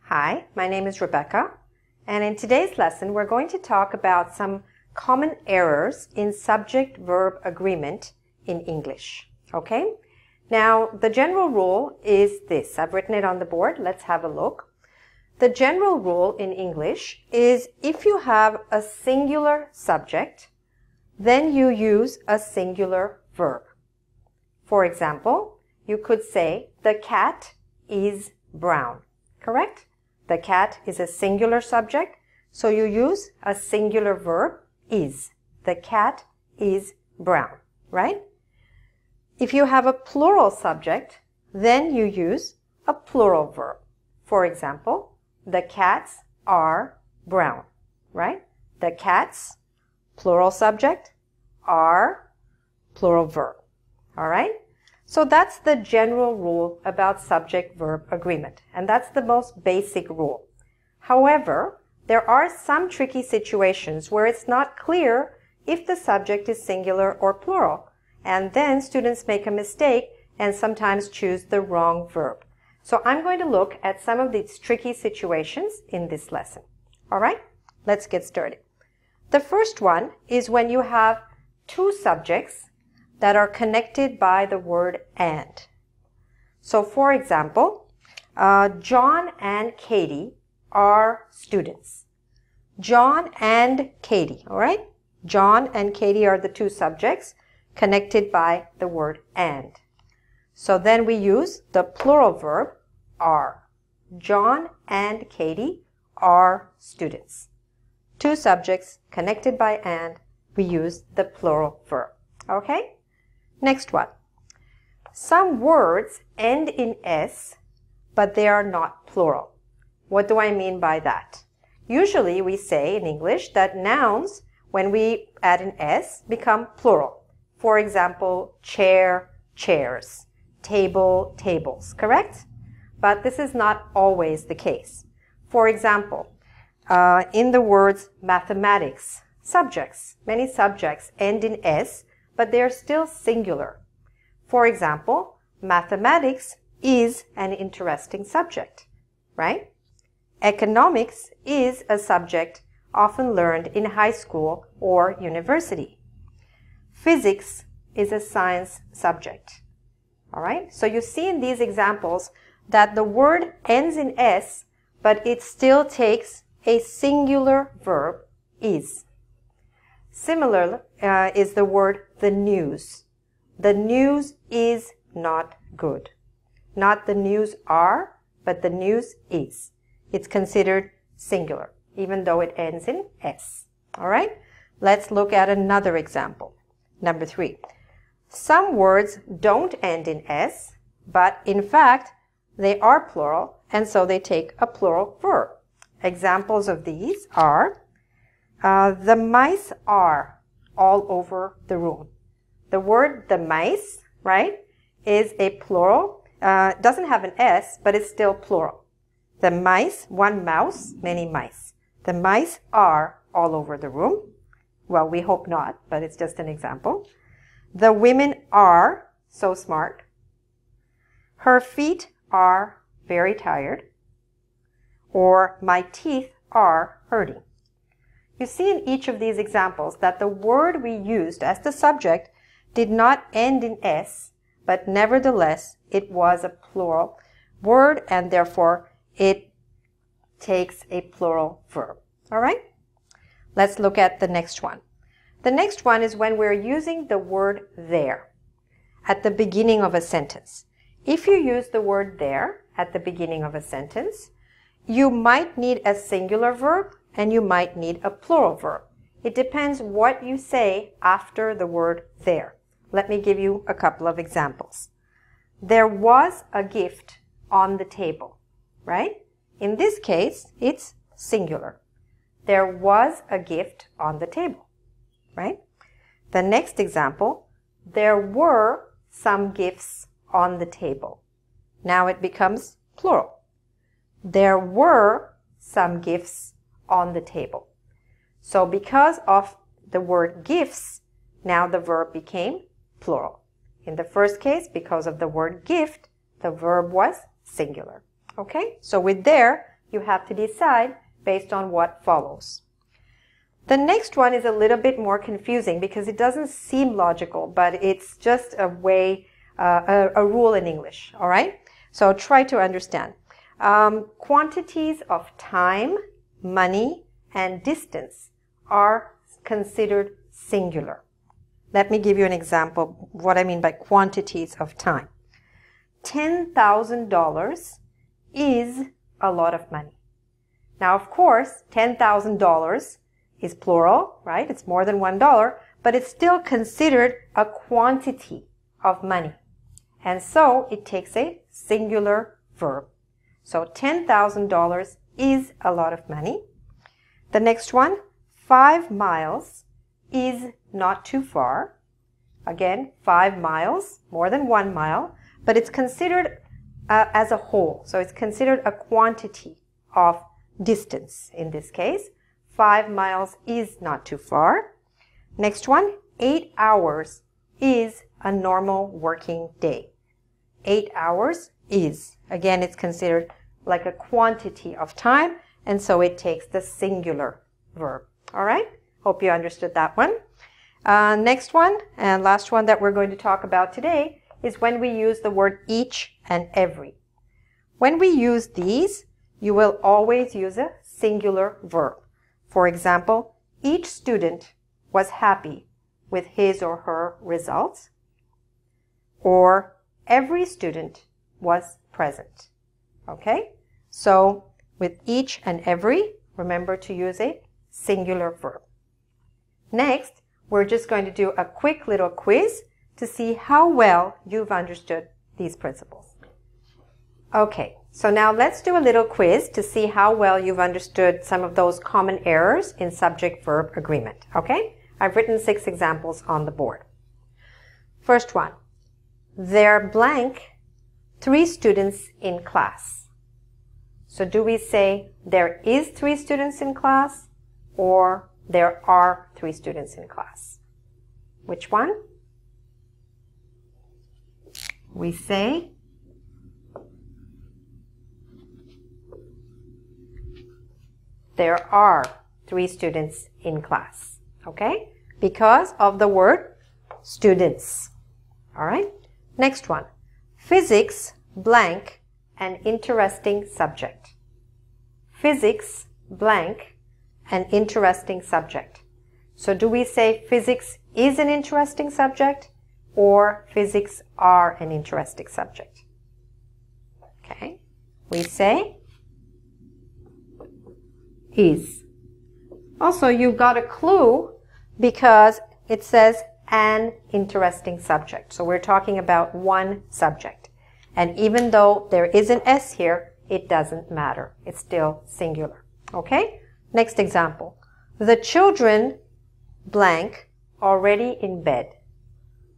Hi, my name is Rebecca, and in today's lesson we're going to talk about some common errors in subject-verb agreement in English. Okay? Now, the general rule is this. I've written it on the board. Let's have a look. The general rule in English is if you have a singular subject, then you use a singular verb. For example, you could say, the cat is brown. Correct? The cat is a singular subject, so you use a singular verb, is. The cat is brown, right? If you have a plural subject, then you use a plural verb. For example, the cats are brown, right? The cats, plural subject, are plural verb, all right? So that's the general rule about subject-verb agreement, and that's the most basic rule. However, there are some tricky situations where it's not clear if the subject is singular or plural, and then students make a mistake and sometimes choose the wrong verb. So I'm going to look at some of these tricky situations in this lesson. All right, let's get started. The first one is when you have two subjects that are connected by the word and. So for example, John and Katie are students. John and Katie, all right? John and Katie are the two subjects connected by the word and. So then we use the plural verb are. John and Katie are students. Two subjects connected by and, we use the plural verb. Okay? Next one. Some words end in S, but they are not plural. What do I mean by that? Usually we say in English that nouns, when we add an S, become plural. For example, chair, chairs, table, tables, correct? But this is not always the case. For example, in the words mathematics, subjects, many subjects end in S, but they are still singular. For example, mathematics is an interesting subject, right? Economics is a subject often learned in high school or university. Physics is a science subject. All right? So you see in these examples that the word ends in S, but it still takes a singular verb, is. Similar is the word the news. The news is not good. Not the news are, but the news is. It's considered singular, even though it ends in S. All right? Let's look at another example. Number 3. Some words don't end in S, but in fact, they are plural, and so they take a plural verb. Examples of these are the mice are all over the room. The word the mice, right, is a plural. Doesn't have an S, but it's still plural. The mice, one mouse, many mice. The mice are all over the room. Well, we hope not, but it's just an example. The women are so smart. Her feet are very tired. Or my teeth are hurting. You see in each of these examples that the word we used as the subject did not end in S, but nevertheless it was a plural word and therefore it takes a plural verb. All right? Let's look at the next one. The next one is when we're using the word there at the beginning of a sentence. If you use the word there at the beginning of a sentence, you might need a singular verb and you might need a plural verb. It depends what you say after the word there. Let me give you a couple of examples. There was a gift on the table, right? In this case, it's singular. There was a gift on the table, right? The next example, there were some gifts on the table. Now it becomes plural. There were some gifts on the table. So because of the word gifts, now the verb became plural. In the first case, because of the word gift, the verb was singular. Okay? So with there, You have to decide based on what follows. The next one is a little bit more confusing because it doesn't seem logical, but it's just a way, a rule in English, all right? So try to understand. Quantities of time, money, and distance are considered singular. Let me give you an example of what I mean by quantities of time. $10,000 is a lot of money. Now, of course, $10,000 is plural, right? It's more than $1, but it's still considered a quantity of money. And so it takes a singular verb. So $10,000 is a lot of money. The next one, 5 miles is not too far. Again, 5 miles, more than 1 mile, but it's considered as a whole. So it's considered a quantity of distance in this case. 5 miles is not too far. Next one, 8 hours is a normal working day. 8 hours is, again, it's considered like a quantity of time, and so it takes the singular verb. All right? Hope you understood that one. Next one, and last one that we're going to talk about today, is when we use the word each and every. When we use these, you will always use a singular verb. For example, each student was happy with his or her results, or every student was present. Okay? So with each and every, remember to use a singular verb. Next, we're just going to do a quick little quiz to see how well you've understood these principles. Okay, so now let's do a little quiz to see how well you've understood some of those common errors in subject-verb agreement. Okay? I've written 6 examples on the board. First one, there blank 3 students in class. So do we say there is 3 students in class or there are 3 students in class? Which one? We say there are 3 students in class. Okay? Because of the word students. All right? Next one. Physics blank an interesting subject. Physics blank an interesting subject. So do we say physics is an interesting subject or physics are an interesting subject? Okay? We say is. Also, you've got a clue because it says an interesting subject. So we're talking about one subject. And even though there is an S here, it doesn't matter. It's still singular. Okay? Next example. The children blank already in bed.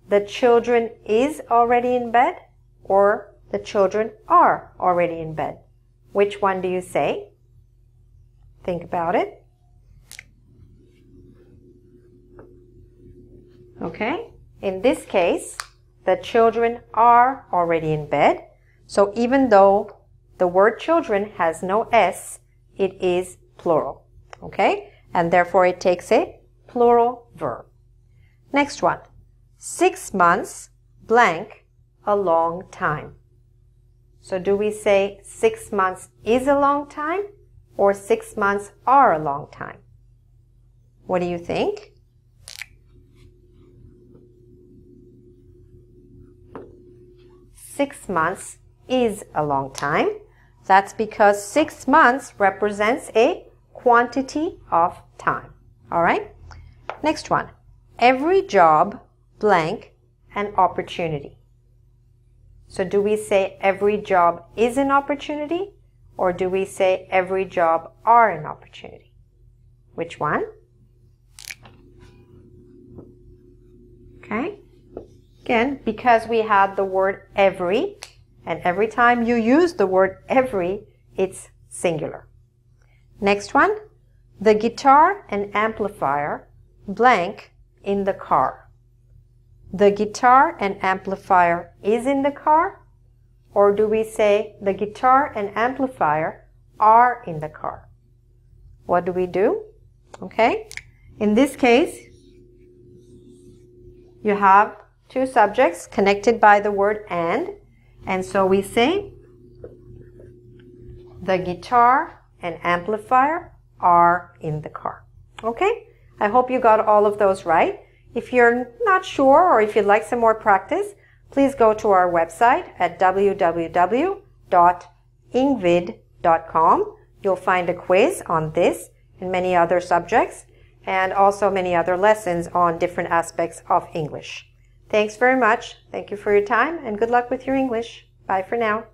The children is already in bed or the children are already in bed. Which one do you say? Think about it. Okay? In this case, the children are already in bed. So even though the word children has no S, it is plural. Okay? And therefore it takes a plural verb. Next one. 6 months blank a long time. So do we say 6 months is a long time or 6 months are a long time? What do you think? Six months is a long time. That's because 6 months represents a quantity of time. All right? Next one. Every job blank an opportunity. So do we say every job is an opportunity or do we say every job are an opportunity? Which one? Okay? Again, because we had the word every, and every time you use the word every, it's singular. Next one, the guitar and amplifier blank in the car. The guitar and amplifier is in the car, or do we say the guitar and amplifier are in the car. What do we do? Okay. In this case, you have two subjects connected by the word and so we say the guitar and amplifier are in the car. Okay? I hope you got all of those right. If you're not sure or if you'd like some more practice, please go to our website at www.engvid.com. You'll find a quiz on this and many other subjects, and also many other lessons on different aspects of English. Thanks very much. Thank you for your time, and good luck with your English. Bye for now.